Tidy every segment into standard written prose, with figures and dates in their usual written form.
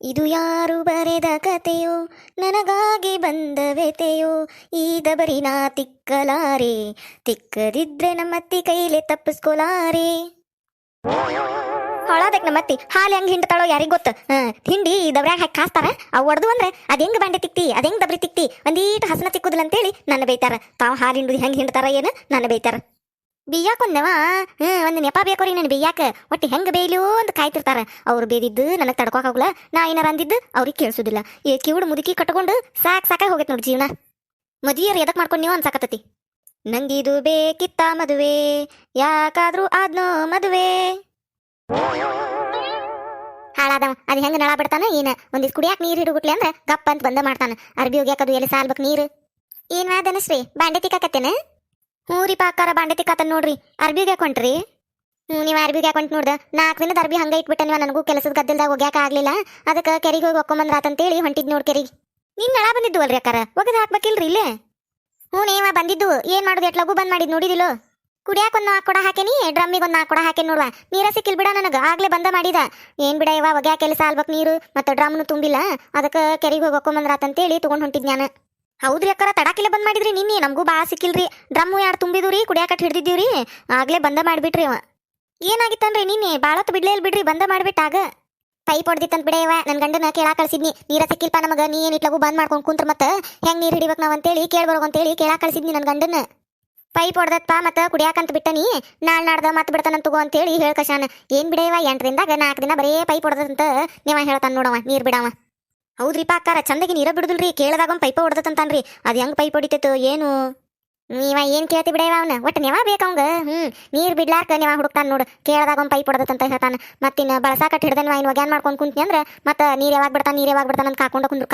ಇದು ಯಾರು ಬರೆದ ಕತೆಯೋ ನನಗಾಗಿ ಬಂದ ವ್ಯತೆಯೋ ಈ ದಬರಿನ ತಿಕ್ಕಲಾರೆ ತಿಕ್ಕದಿದ್ರೆ ನಮ್ಮತ್ತಿ ಕೈಲೆ ತಪ್ಪಿಸ್ಕೊಲಾರೆ. ಹೊಳದಕ್ಕೆ ನಮ್ಮತ್ತಿ ಹಾಲು ಹೆಂಗೆ ಹಿಂಡ್ತಾಳೋ ಯಾರಿಗೆ ಗೊತ್ತು. ಹಿಂಡಿ ದಬ್ರ್ಯಾಗ ಹಾಕಿ ಕಾಸ್ತಾರ. ಅವು ಹೊಡೆದು ಅಂದ್ರೆ ಅದು ಹೆಂಗೆ ಬಾಂಡೆ ತಿಕ್ತಿ, ಅದು ಹೆಂಗೆ ದಬ್ರಿ ತಿಕ್ತಿ, ಒಂದೀಟು ಹಸನ ತಿಕ್ಕುದಿಲ್ಲ ಅಂತೇಳಿ ನನ್ನ ಬೈತಾರ. ತಾವು ಹಾಲು ಹಿಂಡುದು ಹೆಂಗೆ ಹಿಂಡ್ತಾರ ಏನು ನನ್ನ ಬೈತಾರ. ಬೇಯಾಕೊಂದವ ಒಂದು ನೆಪ ಬೇಕೋರಿ ನನ್ನ ಬೇಯಾಕ. ಒಟ್ಟು ಹೆಂಗೆ ಬೇಯ್ಲೂ ಅಂತ ಕಾಯ್ತಿರ್ತಾರ. ಅವ್ರು ಬೇದಿದ್ದು ನನಗೆ ತಡ್ಕೋಕಾಗಲ್ಲ, ನಾ ಏನಾರ ಅಂದಿದ್ದು ಅವ್ರಿಗೆ ಕೇಳಿಸೋದಿಲ್ಲ. ಈ ಕಿವುಡು ಮುದುಕಿ ಕಟ್ಕೊಂಡು ಸಾಕಾಗಿ ಹೋಗೈತೆ ನೋಡಿ ಜೀವನ. ಮದುವೆಯರು ಎದಕ್ಕೆ ಮಾಡ್ಕೊಂಡು ನೀವು ಅನ್ಸಾಕತ್ತತಿ. ನಂಗಿದು ಬೇಕಿತ್ತ ಮದುವೆ, ಯಾಕಾದ್ರೂ ಆದ್ನೋ ಮದುವೆ. ಹಾಳಾದವ ಅದು ಹೆಂಗೆ ನಳ ಬಿಡ್ತಾನ ಏನ. ಒಂದಿಷ್ಟು ಕುಡಿಯಾಕ ನೀರು ಹಿಡುಗುಟ್ಲಿ ಅಂದ್ರೆ ಗಪ್ಪ ಅಂತ ಬಂದ ಮಾಡ್ತಾನ. ಅರ್ಬಿ ಹೋಗ್ಯಾಕದು ಎಲ್ಲಿ ಸಾಲ್ಬೇಕು ನೀರು. ಏನ್ ವಾದನಶ್ರೀ ಬಾಂಡೆ ತಿಕ್ಕಾಕತ್ತೇನ? ಹ್ಞೂ ರೀ ಪಾಕಾರ ಬಾಂಡೆ ತಿಕ್ಕಾತನ್ ನೋಡ್ರಿ. ಅರ್ಬಿಗೆ ಹಾಕೊಂಡ್ರಿ? ನೀವು ಅರ್ಬಿಗೆ ಹಾಕೊಂಡ್ ನೋಡ್ದ 4 ದಿನದ ಅರ್ಬಿ ಹಂಗೆ ಇಟ್ಬಿಟ್ಟ. ನೀವು ನನಗೂ ಕೆಲಸದ ಗದ್ದಲ್ದಾಗ ಹೋಗ್ಯಾಕ ಆಗ್ಲಿಲ್ಲ. ಅದಕ್ಕೆ ಕೆರಿಗೆ ಹೋಗಿ ಒಕ್ಕೊಂಬಂದ್ರಾತಂತೇಳಿ ಹೊಂಟಿದ್ ನೋಡಿ ಕೆರಿಗೆ. ನೀನ್ ನಳ ಬಂದಿದ್ದು ಅಲ್ರಿ ಅಕ್ಕಾರ, ಒಗದ್ ಹಾಕ್ಬೇಕಿಲ್ರಿ ಇಲ್ಲೇ? ಹ್ಞೂ ನೀವ ಬಂದಿದ್ದು ಏನ್ ಮಾಡುದು ಎಟ್ ಲಗು ಬಂದ್ ಮಾಡಿದ್ ನೋಡಿದಿಲ್ಲೋ. ಕುಡಿಯಾಕ ಒಂದು 4 ಕೊಡ ಹಾಕೇನಿ, ಡ್ರಮ್ಮಿಗೆ ಒಂದು 4 ಕೊಡ ಹಾಕೇನಿ ನೋಡುವ. ನೀರ ಸಿಕ್ಕಿಲ್ ಬಿಡ ನನಗೆ, ಆಗ್ಲೇ ಬಂದ ಮಾಡಿದ. ಏನ್ ಬಿಡ ಇವ ಒಗ್ಯಾಕ ಎಲ್ಲಿ ಸಾಲ್ಬೇಕು ನೀರು, ಮತ್ತೆ ಡ್ರಮ್ನು ತುಂಬಿಲ್ಲ. ಅದಕ್ಕೆ ಕೆರಿಗೆ ಹೋಗಿ ಒಕ್ಕೊಂಬಂದ್ರಾತಂತೇಳಿ ತಗೊಂಡ್ ಹೊಂಟಿದ್ ನಾನು. ಹೌದ್ರಿ ಅಕ್ಕಾರ ತಡಾಕಿಲ್ಲ ಬಂದ್ ಮಾಡಿದ್ರಿ. ನಿನ್ನೆ ನಮಗೂ ಬಾ ಸಿಕ್ಕಿಲ್ರಿ. ಡ್ರಮ್ಮು 2 ತುಂಬಿದ್ರಿ, ಕುಡಿಯಾಕಟ್ ಹಿಡ್ದಿದ್ದೀವ್ರಿ. ಆಗ್ಲೇ ಬಂದ ಮಾಡ್ಬಿಟ್ರಿ ಅವ. ಏನಾಗಿತ್ತನ್ರಿ ನಿನ್ನೆ ಬಾಳತ್ ಬಿಡ್ಲೇ ಬಿಡ್ರಿ, ಬಂದ ಮಾಡ್ಬಿಟ್ಟಾಗ ಪೈಪ್ ಹೊಡ್ದಿತ್ತಂತ ಬಿಡ ಇವ. ನನ್ನ ಗಂಡನ ಕೇಳಾಕ ಕಳ್ಸಿದ್ನಿ. ನೀರ ಸಿಕ್ಕಿಲ್ಪ ನಮಗ, ನೀ ಏನ್ ಇಟ್ಲಗು ಬಂದ್ ಮಾಡ್ಕೊಂಡ್ ಕುಂತ್ರ ಮತ್ತೆ ಹೆಂಗ್ ನೀರ್ ಹಿಡಿಬೇಕು ನಾವ್ ಅಂತೇಳಿ ಕೇಳ್ಬರೋಗ ಅಂತೇಳಿ ಕೇಳಾಕ ಕಳ್ಸಿದ್ನಿ ನನ್ನ ಗಂಡನ. ಪೈಪ್ ಹೊಡ್ದತ್ಪ ಮತ್ತ ಕುಡಿಯಾಕಂತ ಬಿಟ್ಟನಿ, ನಾಡ್ದ ಮತ್ ಬಿಡ್ತಾನಂತ ತಗೋ ಅಂತೇಳಿ ಹೇಳ್ಕಶಾನ. ಏನ್ ಬಿಡವ 8 ದಿನದಾಗ 4 ದಿನ ಬರೇ ಪೈಪ್ ಹೊಡ್ದಂತ ನೀವ ಹೇಳ್ತಾನ ನೋಡವ ನೀರ್ ಬಿಡವ. ಹೌದ್ರಿಪ್ಪ ಅಕ್ಕಾರ ಚಂದಗಿ ನೀರ ಬಿಡುದಿಲ್ರಿ. ಕೇಳದಾಗ ಒಂದು ಪೈಪ ಹೊಡ್ದತಂತಾನ್ರಿ. ಅದು ಹೆಂಗ್ ಪೈಪ್ ಹೊಡಿತೈತು ಏನು. ನೀವ ಏನ್ ಕೇಳ್ತಿ ಬಿಡವ ಅವನ. ಒಟ್ಟು ನೆವ ಬೇಕವಂಗ. ನೀರ್ ಬಿಡ್ಲಾರ್ಕ ನೆವ ಹುಡುಕ್ತಾನ ನೋಡು. ಕೇಳದಾಗ ಒಂದು ಪೈಪ್ ಹೊಡ್ದತಂತ ಹೇಳ್ತಾನ. ಮತ್ತಿನ್ನ ಬಳಸಾಕಟ್ ಹಿಡ್ದನ್ ಇನ್ ಒಗ್ಯಾನ್ ಮಾಡ್ಕೊಂಡ್ ಕುಂತ್ನಿ ಅಂದ್ರ ಮತ್ತ ನೀರ್ ಯಾವಾಗ ಬಿಡ್ತಾನ ಅಂತ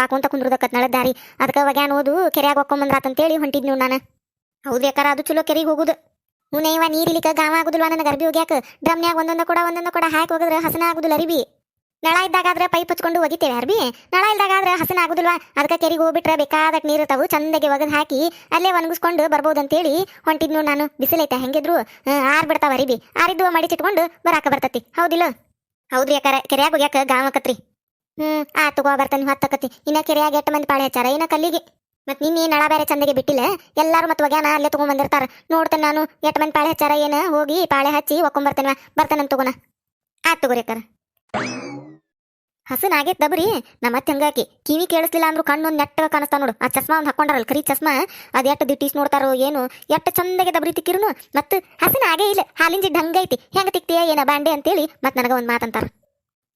ಕಾಕೊಂತ ಕುಂದ್ರದಕ್ಕತ್ ನಳದಾರಿ. ಅದಕ್ಕೆ ಒಗ್ಯಾನ್ ಓದು ಕೆರೆಯಾಗ ಹೊಕ್ಕೊಂಬಂದ್ರಾತಂತೇಳಿ ಹೊಂಟಿದ್ ನೀವು ನಾನು. ಹೌದ್ರಿ ಅಕ್ಕಾರ ಅದು ಚಲೋ ಕೆರೆಗೆ ಹೋಗುದು. ಇವ ನೀರ್ ಇಲಿಕ ಗಾವ ಆಗುದಿಲ್ವಾ ನನಗೆ ಅರ್ಬಿ ಹೋಗ್ಯಾಕ. ಡ್ರಮ್ನ್ಯಾಗ ಒಂದೊಂದ ಕೊಡ ಹಾಕಿ ಹೋಗಿದ್ರೆ ಹಸನ ಆಗುದಿಲ್ಲ ಅರಿಬಿ. ನಳ ಇದ್ದಾಗಾದ್ರೆ ಪೈಪ್ ಹಚ್ಕೊಂಡು ಒಗಿತೇವೆ ಅರ್ಬಿ. ನಳ ಇಲ್ದಾಗಾದ್ರೆ ಹಸನ ಆಗುದಿಲ್ವಾ. ಅದಕ್ಕೆ ಕೆರಿಗೆ ಹೋಗ್ಬಿಟ್ರೆ ಬೇಕಾದಟ್ ನೀರು ಇರ್ತಾವು, ಚಂದಗೆ ಒಗದ್ ಹಾಕಿ ಅಲ್ಲೇ ಒಣಗಿಸ್ಕೊಂಡು ಬರ್ಬೋದಂತೇಳಿ ಹೊಂಟಿದ್ ನೋಡ್ ನಾನು. ಬಿಸಿಲೈತೆ ಹೆಂಗಿದ್ರು ಆರ್ ಬಿಡ್ತಾವ ಅರಿಬಿ. ಆರಿದ್ದು ಮಡಿಚಿಟ್ಕೊಂಡು ಬರಾಕ ಬರ್ತತಿ. ಹೌದಿಲ್ಲ? ಹೌದ್ರಿ ಅಕ್ಕಾರ ಕೆರೆಯಾಗ ಹೋಗ್ಯಾಕ ಗಾವಕತ್ರಿ. ಆ ತಗೋ ಬರ್ತಾನೆ ಹತ್ತಕತಿ. ಇನ್ನ ಕೆರೆಯಾಗ 8 ಮಂದಿ ಪಾಳೆ ಹಚ್ಚಾರ ಇನ್ನ ಕಲ್ಲಿಗೆ. ಮತ್ ನಿನ್ನೆ ನಳ ಬೇರೆ ಚಂದಗೆ ಬಿಟ್ಟಿಲ್ಲ. ಎಲ್ಲಾರು ಮತ್ ಒಗ್ಯಾನ ಅಲ್ಲೇ ತಗೊಂಡ್ ಬಂದಿರ್ತಾರ. ನೋಡ್ತೇನೆ ನಾನು 8 ಮಂದಿ ಪಾಳೆ ಹಚ್ಚಾರ ಏನ, ಹೋಗಿ ಪಾಳೆ ಹಚ್ಚಿ ಒಕ್ಕೊಂಬರ್ತೇನೆ. ಬರ್ತಾನಂತ ತಗೋಣ. ಆತ್ ತಗೋರಿ ಅಕ್ಕಾರ. ಹಸನ್ ಆಗೇತ್ ದಬ್ರಿ. ನಮ್ಮತ್ತೆ ಹಂಗಾಕಿ ಕಿವಿ ಕೇಳಿಸ್ಲಿಲ್ಲ ಅಂದ್ರು ಕಣ್ಣೊಂದು ನೆಟ್ಟಗ ಕಾಣಿಸ್ತಾ ನೋಡು. ಆ ಚಸ್ಮಾ ಒಂದು ಹಾಕೊಂಡಾರಲ್ಲ ಕರಿ ಚಸ್ಮಾ, ಅದು ಎಟ್ಟು ದಿಟ್ಟೀಸ್ ನೋಡ್ತಾರೋ ಏನು, ಎಟ್ಟು ಚಂದಗೆ ದಬ್ರಿ ತಿಕ್ಕಿರುನು. ಮತ್ತು ಹಸನ ಆಗೇ ಇಲ್ಲ, ಹಾಲಿನ ಜಿಡ್ ಹಂಗೈತಿ. ಹೆಂಗ ತಿಕ್ತಿಯ ಏನ ಬಾಂಡೆ ಅಂತೇಳಿ ಮತ್ ನನಗ ಒಂದು ಮಾತಂತಾರ.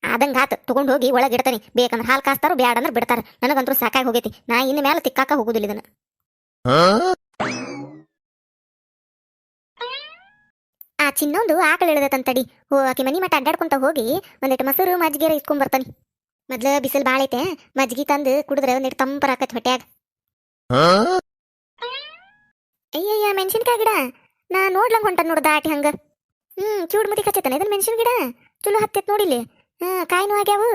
ಆದಂಗ ಆತು ತಗೊಂಡು ಹೋಗಿ ಒಳಗೆ ಇಡ್ತಾನೆ. ಬೇಕಂದ್ರೆ ಹಾಲು ಕಾಸ್ತಾರೋ ಬ್ಯಾಡ ಅಂದ್ರೆ ಬಿಡ್ತಾರ. ನನಗಂತೂ ಸಾಕಾಗಿ ಹೋಗೈತಿ. ನಾ ಇನ್ನು ಮೇಲೆ ತಿಕ್ಕಾಕ ಹೋಗುದಿಲ್ಲ ಇದನ್ನ. ಆ ಚಿನ್ನೊಂದು ಆಕಳ ಇಳದತಂತಡಿ. ಆಕಿ ಮನಿ ಮಟ್ಟ ಅಡ್ಡಾಡ್ಕೊಂತ ಹೋಗಿ ಒಂದಿಟ್ಟು ಮೊಸರು ಮಜ್ಜಿಗೆರ ಇಸ್ಕೊಂಡ್ ಬರ್ತಾನೆ. ಮೊದ್ಲ ಬಿಸಿಲು ಬಾಳ ಐತೆ, ಮಜ್ಗಿ ತಂದು ಕುಡಿದ್ರೆ ಒಂದಿಟ್ಟು ತಂಪರ ಆಕತ್ ಹೊಟ್ಯಾಗ. ಅಯ್ಯಯ್ಯ ಮೆಣಸಿನ್ಕಾಯಿ ಗಿಡ ನಾ ನೋಡ್ಲಂಗ್ ಹೊಂಟ ನೋಡ ದಾಟಿ ಹಂಗ. ಚೂಡ್ ಮುದಿ ಕಚ್ಚತಾನೆ ಇದನ್ ಮೆಣಸಿನ ಗಿಡ. ಚಲೋ ಹತ್ತೈತ್ ನೋಡಿಲಿ. ಕಾಯಿನೂ ಆಗ್ಯಾವು.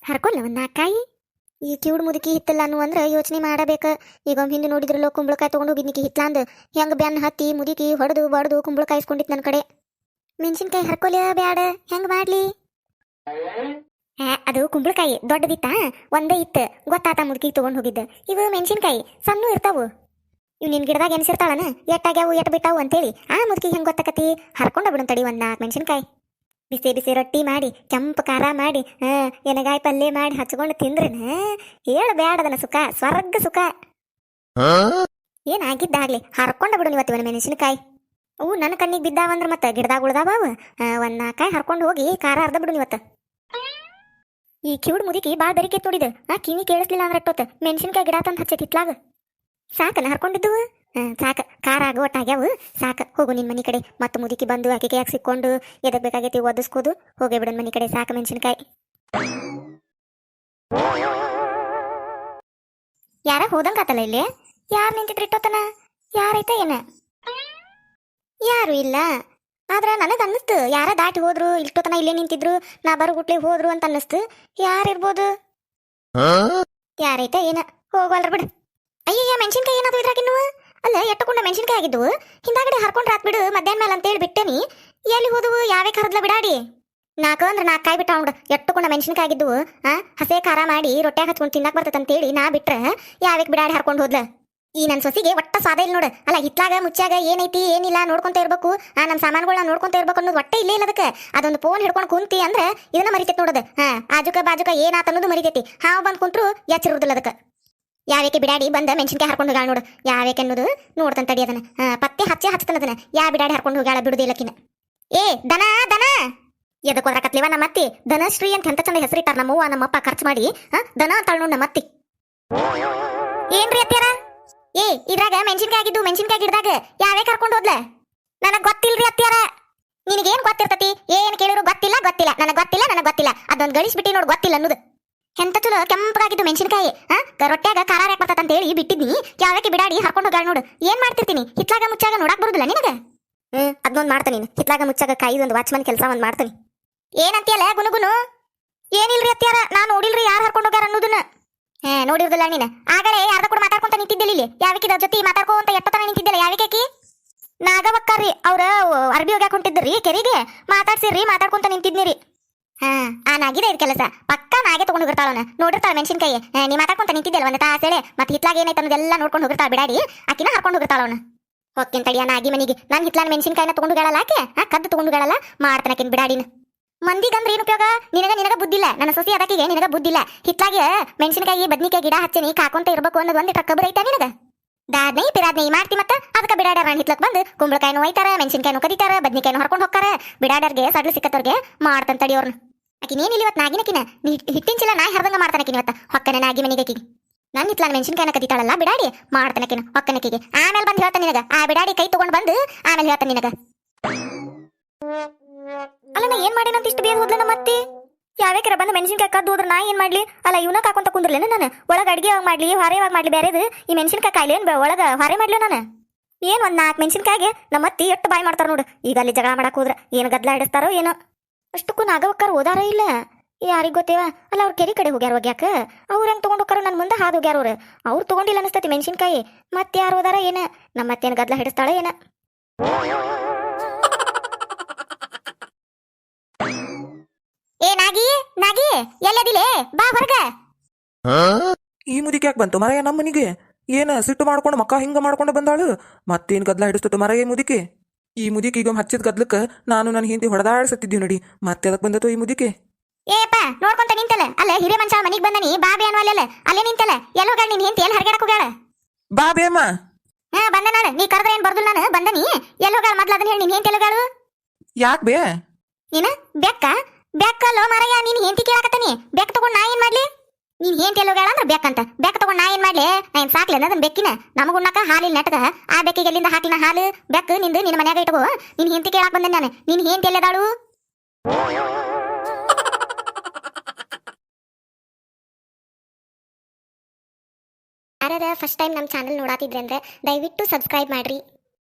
ಹರ್ಕೊಲ್ಲ ಒಂದ್ 4 ಕಾಯಿ. ಈ ಕಿವುಡ್ ಮುದುಕಿ ಹಿತ್ತಲ್ಲ ಅನ್ನು ಅಂದ್ರೆ ಯೋಚನೆ ಮಾಡಬೇಕ. ಈಗ ಹಿಂದೆ ನೋಡಿದ್ರಲ್ಲೋ ಕುಂಬಳಕಾಯಿ ತಗೊಂಡು ಹೋಗಿದ್ನಿಕಿ ಹಿತ್ಲಾಂದ್. ಹೆಂಗ ಬೆನ್ನ ಹತ್ತಿ ಮುದುಕಿ ಹೊಡೆದು ಬಡ್ದು ಕುಂಬಳಕಾಯಿ ಇಸ್ಕೊಂಡಿತ್ ನನ್ನ ಕಡೆ. ಮೆಣಸಿನ್ಕಾಯಿ ಹರ್ಕೊಲ್ಲ ಬ್ಯಾಡ ಹೆಂಗ್ ಮಾಡ್ಲಿ? ಅದು ಕುಂಬಳಕಾಯಿ ದೊಡ್ಡದಿತ್ತ, ಒಂದೇ ಇತ್ತು ಗೊತ್ತಾತ ಮುದುಕಿ ತಗೊಂಡ್ ಹೋಗಿದ್ದ. ಇವು ಮೆಣಸಿನ್ಕಾಯಿ ಸಣ್ಣ ಇರ್ತಾವು. ಇವ್ ನಿನ್ ಗಿಡದಾಗ ಎನ್ಸಿರ್ತಾಳನ ಎಟ್ಟಾಗ್ಯಾವು ಎಟ್ ಬಿಟ್ಟಾವು ಅಂತೇಳಿ. ಆ ಮುದುಕಿ ಹೆಂಗ್ ಗೊತ್ತಾಕತಿ? ಹರ್ಕೊಂಡ ಬಿಡುಂತಡಿ ಒಂದ್ 4 ಮೆಣಸಿನ್ಕಾಯಿ. ಬಿಸಿ ಬಿಸಿ ರೊಟ್ಟಿ ಮಾಡಿ ಕೆಂಪು ಖಾರ ಮಾಡಿ ಎನಗಾಯಿ ಪಲ್ಯ ಮಾಡಿ ಹಚ್ಕೊಂಡು ತಿಂದ್ರನ ಹೇಳ ಬ್ಯಾಡದನ ಸುಖ, ಸ್ವರ್ಗ ಸುಖ. ಏನಾಗಿದ್ದಾಗ್ಲಿ ಹರ್ಕೊಂಡ ಬಿಡು ಇವತ್ತು ಮೆಣಸಿನಕಾಯಿ. ಅವು ನನ್ನ ಕಣ್ಣಿಗೆ ಬಿದ್ದಾವಂದ್ರ ಮತ್ತೆ ಗಿಡದಾಗ ಉಳ್ದಾವ. ಒಂದ್ 4 ಕಾಯಿ ಹರ್ಕೊಂಡು ಹೋಗಿ ಖಾರ ಅರ್ಧ ಬಿಡು ಇವತ್ತು. ಈ ಕಿವುಡ್ ಮುದುಕಿ ಬಾ ಬೆರಿಕೆ ತೋಡಿದ. ಕಿವಿ ಕೇಳಿಸ್ಲಿಲ್ಲ ಅಂದ್ರೆ ಅಟ್ಟೋತ್ ಮೆಣಸಿನ್ಕಾಯಿ ಗಿಡ ತಂದು ಹಚ್ಚೈತಿ ಇತ್ಲಾಗ. ಸಾಕನ ಹರ್ಕೊಂಡಿದ್ದು? ಸಾಕ, ಖಾರ ಆಗೋ ಒಟ್ಟಾಗ್ಯಾವು. ಸಾಕ, ಹೋಗು ನಿನ್ ಮನಿ ಕಡೆ. ಮತ್ತೆ ಮುದುಕಿ ಬಂದು ಆಕೆಗೆ ಯಾಕೆ ಸಿಕ್ಕೊಂಡು ಎದಕ್ ಬೇಕಾಗೈತಿ ಒದಿಸ್ಕೋದು. ಹೋಗೇ ಬಿಡನ್ ಮನಿ ಕಡೆ. ಸಾಕ ಮೆಣಸಿನ್ಕಾಯಿ. ಯಾರ ಹೋದಂಗಾತಲ್ಲ ಇಲ್ಲಿ. ಯಾರು ನಿಂತಿದ್ರಿ ಇಟ್ಟೋತನ? ಯಾರೈತ ಏನ? ಯಾರು ಇಲ್ಲ. ಆದ್ರ ನನಗೆ ಅನ್ನಿಸ್ತು ಯಾರ ದಾಟಿ ಹೋದ್ರು ಇಷ್ಟೊತ್ತನ ಇಲ್ಲೇ ನಿಂತಿದ್ರು, ನಾ ಬರುಗುಟ್ಲೆ ಹೋದ್ರು ಅಂತ ಅನ್ನಿಸ್ತು. ಯಾರಿರ್ಬೋದು? ಯಾರೈತ ಏನ? ಹೋಗಲ್ರ ಬಿಡು. ಅಯ್ಯಯ್ಯ ಮೆಣಸಿನ್ಕಾಯಿ ಏನಾದ್ರು ಇದ್ರಾಗಿನ್ನು? ಅಲ್ಲ ಎಟ್ಟಕೊಂಡ ಮೆಣಸಿನ್ಕಾಯಿ ಆಗಿದ್ವು. ಹಿಂದಾಗಡೆ ಹರ್ಕೊಂಡ್ರಾತ್ ಬಿಡು ಮಧ್ಯಾಹ್ನ ಮೇಲೆ ಅಂತೇಳಿ ಬಿಟ್ಟೇನಿ. ಎಲ್ಲಿ ಹೋದವು? ಯಾವೇ ಕರದ್ಲ ಬಿಡಾಡಿ. ನಾಲ್ಕು ಅಂದ್ರೆ ನಾಲ್ಕು ಕಾಯಿ ಬಿಟ್ಟ ನೋಡು ಎಟ್ಟುಕೊಂಡ ಮೆಣಸಿನಕಾಯಿ ಆಗಿದ್ದು ಹಸೆ ಖಾರ ಮಾಡಿ ರೊಟ್ಯಾಗ ಹಚ್ಕೊಂಡು ತಿನ್ನಕ್ ಬರ್ತೈತೆ ಅಂತೇಳಿ ನಾ ಬಿಟ್ರೆ ಯಾವ್ಯಾಕೆ ಬಿಡಾಡಿ ಹಾರ್ಕೊಂಡು ಹೋದ್ಲ. ಈ ನನ್ನ ಸೊಸಿಗೆ ಒಟ್ಟ ಸ್ವಾದ ಇಲ್ಲ ನೋಡು. ಅಲ್ಲ ಹಿತ್ಲಾಗ ಮುಚ್ಚಾಗ ಏನೈತಿ ಏನಿಲ್ಲ ನೋಡ್ಕೊಂತ ಇರ್ಬೇಕು, ನಮ್ಮ ಸಾಮಾನುಗಳನ್ನ ನೋಡ್ಕೊಂತ ಇರ್ಬೇಕು ಅನ್ನೋದು ಒಟ್ಟ ಇಲ್ಲೇ ಇಲ್ಲ ಅದಕ್ಕೆ. ಅದೊಂದು ಫೋನ್ ಹಿಡ್ಕೊಂಡು ಕುಂತಿ ಅಂದ್ರೆ ಇದನ್ನ ಮರಿತೈತಿ ನೋಡೋದು. ಆಜುಕ ಬಾಜುಕ ಏನಾತ ಅನ್ನೋದು ಮರಿತೈತಿ. ಹಾವು ಬಂದು ಕುಂತ್ರು ಎಚ್ಚಿರುದಿಲ್ಲ ಅದಕ್ಕೆ. ಯಾವ್ಯಾಕೆ ಬಿಡಾಡಿ ಬಂದ ಮೆಣಸಿನ್ಕಾಯಿ ಹಾರ್ಕೊಂಡು ಹೋಗ್ಯಾಳ ನೋಡು. ಯಾವ್ಯಾಕೆ ಅನ್ನೋದು ನೋಡ್ತಾನೆ ತಡಿ ಅದನ್ನ. ಪತ್ತೆ ಹಚ್ತಾನ ಅದನ್ನ. ಯಾ ಬಿಡಾಡಿ ಹಾರ್ಕೊಂಡು ಹೋಗ್ಯಾಳ ಬಿಡುದಿಲ್ಲಕಿನ. ಏ ದನ ದನ ಎದಕ್ಕೆ ಹೋದ್ರಕತ್ಲಿವ ನಮ್ಮ ಅತ್ತಿ. ಧನಶ್ರೀ ಅಂತ ಎಂತ ಚಂದ ಹೆಸರಿಟ್ಟಾರ ನಮ್ಮವ್ವ ನಮ್ಮಪ್ಪ ಖರ್ಚು ಮಾಡಿ. ದನ ಅಂತಾಳ ನೋಡ್ ನಮ್ಮ ಅತ್ತಿ. ಏನ್ರಿ ಅತ್ಯಾರ? ಏ ಇದ್ರಾಗ ಮೆಣಸಿನ್ಕಾಯಿ ಆಗಿದ್ದು ಮೆಣಸಿನ್ಕಾಯಿ ಗಿಡದಾಗ ಯಾವೇ ಕರ್ಕೊಂಡು ಹೋದ್ಲ? ನನಗ್ ಗೊತ್ತಿಲ್ರಿ ಅತ್ಯಾರ. ನಿನಗೇನ್ ಗೊತ್ತಿರ್ತತಿ? ಏನ್ ಕೇಳಿದ್ರು ಗೊತ್ತಿಲ್ಲ ಗೊತ್ತಿಲ್ಲ ನನಗ್ ಗೊತ್ತಿಲ್ಲ ಅದೊಂದು ಗಳಿಸ್ಬಿಟ್ಟಿ ನೋಡ್ ಗೊತ್ತಿಲ್ಲ ಅನ್ನೋದು. ಎಂತ ಚಲೋ ಕೆಂಪಗಾಗಿದ್ದು ಮೆಣಸಿನ್ಕಾಯಿ ರೊಟ್ಯಾಗ ಖಾರ ಯಾಕೆ ಬರ್ತದ ಅಂತ ಹೇಳಿ ಬಿಟ್ಟಿದ್ನಿ. ಯಾವಕ್ಕೆ ಬಿಡಾಡಿ ಹರ್ಕೊಂಡು ಹೋಗ್ಯಾಳ ನೋಡು. ಏನ್ ಮಾಡ್ತಿರ್ತೀನಿ? ಹಿತ್ಲಾಗ ಮುಚ್ಚಾಗ ನೋಡಕ್ ಬರುದಿಲ್ಲ ನಿನಗ? ಅದೊಂದು ಮಾಡ್ತಾನೆ ನೀನು. ಹಿತ್ಲಾಗ ಮುಚ್ಚಾಗ ಕಾಯಿದೊಂದು ವಾಚ್ಮನ್ ಕೆಲಸ ಒಂದ್ ಮಾಡ್ತಾನೆ. ಏನಂತೀಯಲ್ಲ ಗುನುಗುನು? ಏನಿಲ್ರಿ ಅತ್ಯಾರ, ನಾನು ನೋಡಿಲ್ರಿ ಯಾರು ಹರ್ಕೊಂಡು ಹೋಗ್ಯಾರ ಅನ್ನೋದನ್ನ. ನೋಡಿರ್ದಿಲ್ಲ ನೀನು. ಆಗಲೇ ಯಾರ್ದ ಕೂಡ ಮಾತಾಡ್ಕೊಂತ ನಿಂತಿದ್ದಿಲ್ಲ ಇಲ್ಲಿ. ಯಾವಕಿದ ಜೊತೆ ಮಾತಾಡ್ಕೊಂತ ಎಷ್ಟತನ ನಿಂತಿದ್ದಿಲ್ಲ. ಯಾವಿಕಿ ನಾಗವಕ್ಕಾರ್ರಿ ಅವ್ರ ಅರ್ಬಿ ಹೋಗ್ಯಾಕ ಹೊಂಟಿದ್ರಿ ಕೆರೆಗೆ. ಮಾತಾಡ್ಸಿರ್ರಿ ಮಾತಾಡ್ಕೊಂತ ನಿಂತಿದ್ನಿರಿ. ಆ ನಾಗಿದೆ ಇದು ಕೆಲಸ. ಪಕ್ಕ ನಾಗೆ ತಗೊಂಡು ಹೋಗಿರ್ತಾಳ ನೋಡಿರ್ತಾಳ ಮೆಣಸಿನ್ಕಾಯಿ. ನೀ ಮಾತಾಡ್ಕೊಂತ ನಿಂತಿದ್ದೆಲ್ಲ ಒಂದು ತಾಸೇಳೆ. ಮತ್ತೆ ಹಿತ್ಲಾಗ ಏನೈತೆ ಅನ್ನೋದೆಲ್ಲ ನೋಡ್ಕೊಂಡು ಹೋಗಿರ್ತಾಳ ಬಿಡಾಡಿ. ಆಕಿನ ಹರ್ಕೊಂಡು ಹೋಗಿರ್ತಾಳ ಅವನು. ಹೋಗ್ತೀನಿ ತಡಿಯ ನಾಗಿ ಮನಿಗೆ. ನಾನು ಹಿತ್ಲಾನ ಮೆಣಸಿನ್ಕಾಯಿನ ತಗೊಂಡು ಹೇಳಲ್ಲ ಆಕೆ. ಕದ್ದು ತಗೊಂಡು ಹೇಳಲ್ಲ ಮಾಡ್ತಾನಕಿನ್ ಬಿಡಾಡಿನ. ಮಂದಿಗಂದ್ರೆ ಏನು ಉಪಯೋಗ? ನಿನಗ ಬುದ್ಧಿಲ್ಲ. ನನ್ನ ಸೊಸಿ ಅದಕ್ಕಿಗೆ ನಿನಗ ಬುದ್ಧಿಲ್ಲ. ಹಿತ್ಲಾಗೆ ಮೆಣಸಿನಕಾಯಿ ಬದ್ನಿಕಾಯಿ ಗಿಡ ಹಚ್ಚಿನಿ ಕಾಕೊಂತ ಇರ್ಬೇಕು ಅನ್ನೋದು ಒಂದು ಕಬ್ಬರ್ ಐತಾ ನಿನಗ? ದಾದ್ನೈ ಪಿರಾದ್ನೈ ಮಾಡ್ತಿ. ಮತ್ತೆ ಅದಕ್ಕೆ ಬಿಡಾಡ್ಯಾರ ಹಿತ್ಲಕ್ ಬಂದು ಕುಂಬಳಕಾಯಿನೂ ಒಯ್ತಾರ, ಮೆಣಸಿನ್ಕಾಯಿನೂ ಕದೀತಾರ, ಬದ್ನಿಕಾಯಿನೂ ಹರ್ಕೊಂಡು ಹೋಗ್ತಾರ. ಬಿಡಾಡ್ಯಾರ್ಗೆ ಸಡ್ಲು ಸಿಕ್ಕತ್ತವ್ರಿಗೆ ಮಾಡ್ತಾನ ತಡಿ ಅವ್ರನ್ನ. ಆಕಿನೇನಿಲ್ಲ ಇವತ್ತು ನಾಗಿನಕಿನ ಹಿಟ್ಟಿನ ಚೀಲ ನಾ ಹರ್ದಂಗ ಮಾಡ್ತಾನಕಿನ ಇವತ್ತು. ಹೊಕ್ಕನೆ ನಾಗಿ ಮನಿಗಕಿಗೆ ನನ್ನ ಹಿತ್ಲಾನ ಮೆಣಸಿನ್ಕಾಯಿನ ಕದೀತಾಳಲ್ಲ ಬಿಡಾಡಿ ಮಾಡ್ತಾನಕಿನ ಹೊಕ್ಕನಕಿಗೆ. ಆಮೇಲೆ ಬಂದು ಹೇಳ್ತಾನೆ ನಿನಗ. ಆ ಬಿಡಾಡಿ ಕೈ ತಗೊಂಡು ಬಂದು ಆಮೇಲೆ ಹೇಳ್ತಾನೆ ನಿನಗ. ಅಲ್ಲ ನಾ ಏನ್ ಮಾಡೇನಂತ ಇಷ್ಟು ಬೇಗ ಹೋದ್ಲ ನಮ್ಮ ಅತ್ತಿ? ಯಾವ್ಯಾಕೆರ ಬಂದು ಮೆಣಸಿನ್ಕಾಯಿ ಕದ್ದು ಹೋದ್ರೆ ನಾ ಏನ್ ಮಾಡ್ಲಿ? ಅಲ್ಲ ಇವನ ಕಾಕೊಂತ ಕುಂದ್ರಲೇನ ನಾನು? ಒಳಗೆ ಅಡಿಗೆ ಯಾವಾಗ ಮಾಡ್ಲಿ ಹೊರೆ ಯಾವಾಗ ಮಾಡ್ಲಿ? ಬೇರೆದು ಈ ಮೆಣಸಿನ್ಕಾಯಿ ಕಾಯಿಲೆ ಏನ್ ಒಳಗ ಹೊರೆ ಮಾಡ್ಲಿ ನಾನು? ಏನ್ ಒಂದ್ 4 ಮೆಣಸಿನ್ಕಾಯಿಗೆ ನಮ್ಮ ಅತ್ತಿ ಎಷ್ಟು ಬಾಯಿ ಮಾಡ್ತಾರ ನೋಡು. ಈಗ ಅಲ್ಲಿ ಜಗಳ ಮಾಡಕ್ ಹೋದ್ರ ಏನು ಗದ್ಲ ಹಿಡಿಸ್ತಾರೋ ಏನೋ. ಅಷ್ಟಕ್ಕೂ ನಾಗವಕ್ಕರ್ ಓದಾರ ಇಲ್ಲ ಯಾರಿಗ್ ಗೊತ್ತೇವ? ಅಲ್ಲ ಅವ್ರ ಕೆರೆ ಕಡೆ ಹೋಗ್ಯಾರ ಹೋಗ್ಯಾಕ. ಅವ್ರ ಹೆಂಗ್ ತಗೊಂಡ್ ಹೋಗ್ಯಾರ? ನನ್ ಮುಂದೆ ಹಾದು ಹೋಗ್ಯಾರ ಅವ್ರು ತಗೊಂಡಿಲ್ಲ ಅನಿಸ್ತತಿ ಮೆಣಸಿನ್ಕಾಯಿ. ಮತ್ತೆ ಯಾರು ಓದಾರ ಏನ? ನಮ್ಮ ಅತ್ತೇನು ಗದ್ಲ ಹಿಡಿಸ್ತಾಳ ಏನ? ಏ ನಾಗಿ ನಾಗಿ ಎಲ್ಲದಿಲೆ ಬಾ ಹೊರಗ. ಈ ಮುದಿಕೆ ಯಾಕೆ ಬಂತು ಮರಯ್ಯ ನಮ್ಮ ಮನಿಗೆ? ಏನ ಸಿಟ್ಟು ಮಾಡ್ಕೊಂಡು ಮಕ್ಕ ಹಿಂಗ ಮಾಡ್ಕೊಂಡು ಬಂದಾಳು. ಮತ್ತೇನ್ ಗದ್ಲ ಹಿಡಿಸ್ತತ್ತು ಮರಯ್ಯ ಮುದಿಕೆ? ಈ ಮುದಿಕೆ ಈಗ ಹಚ್ಚಿದ ಗದ್ಲಕ್ಕ ನಾನು ನನ್ನ ಹಿಂದಿ ಹೊಡೆದಾಡ್ಸತ್ತಿದ್ದೀವಿ ನೋಡಿ. ಮತ್ತೆ ಅದಕ್ಕೆ ಬಂದತ್ತು ಈ ಮುದಿಕೆ. ಏಪ್ಪ ನೋಡ್ಕೊಂತ ನಿಂತಲ್ಲ. ಅಲ್ಲ ಹಿರೇ ಮನುಷ್ಯ ಮನಿಗೆ ಬಂದನಿ ಬಾಬಿ ಅನ್ನವಲ್ಲ ಅಲ್ಲೇ ನಿಂತಲ್ಲ. ಎಲ್ಲ ಹೋಗ್ಯಾಳ ನಿನ್ ಹೆಂತಿ ಎಲ್ಲಿ ಹರಗಾಡಕ್ ಹೋಗ್ಯಾಳ? ಬಾ ಬೇಮ್ಮ. ಬಂದ ನಾನು. ನೀ ಕರೆದ್ರೆ ಏನ್ ಬರ್ದು ನಾನು ಬಂದನಿ. ಎಲ್ಲಿ ಹೋಗ್ಯಾಳ ಮೊದ್ಲು ಅದನ್ನ ಹೇಳಿ. ನಿನ್ ಹೆಂತಿ ಎಲ್ಲೋಗ್ಯಾಳು? ಯಾಕೆ ಬೇ? ನೀನ ಬೆಕ್ಕ ಬೆಕ್ಕಲ್ಲೋ ಮರಯ್ಯ. ನೀನ್ ಹೆಂತಿ ಕೇಳಾಕತ್ತೀನಿ. ಬೆಕ್ಕ ತಗೊಂಡ್ ನಾ ಏನ್ ಮಾಡ್ಲಿ? ನೀನ್ ಹೆಂತಿ ಎಲ್ಲೋಗ್ಯಾಳ ಅಂದ್ರೆ ಬೆಕ್ಕಂತ. ಬೆಕ್ಕ ತಗೊಂಡ್ ನಾ ಏನ್ ಮಾಡ್ಲಿ? ನಾ ಏನ್ ಸಾಕ್ಲಿ ಅದನ್ನ ಬೆಕ್ಕಿನ? ನಮಗ್ ಉಣ್ಣಾಕ ಹಾಲಿಲ್ಲ ನೆಟ್ಗ. ಆ ಬೆಕ್ಕಿಗೆ ಎಲ್ಲಿಂದ ಹಾಕ್ಲಿನ ಹಾಲು? ಬೆಕ್ಕ ನಿಂದು ನಿನ್ನ ಮನ್ಯಾಗ ಇಟ್ಕೋ. ನಿನ್ ಹೆಂತಿ ಕೇಳಾಕ್ ಬಂದೆ ನಾನು. ನಿನ್ ಹೆಂತಿ ಎಲ್ಲದಾಳು? ಯಾರ್ಯಾರ ಫಸ್ಟ್ ಟೈಮ್ ನಮ್ಮ ಚಾನಲ್ ನೋಡಾತಿದ್ರೆ ಅಂದ್ರೆ ದಯವಿಟ್ಟು ಸಬ್ಸ್ಕ್ರೈಬ್ ಮಾಡ್ರಿ.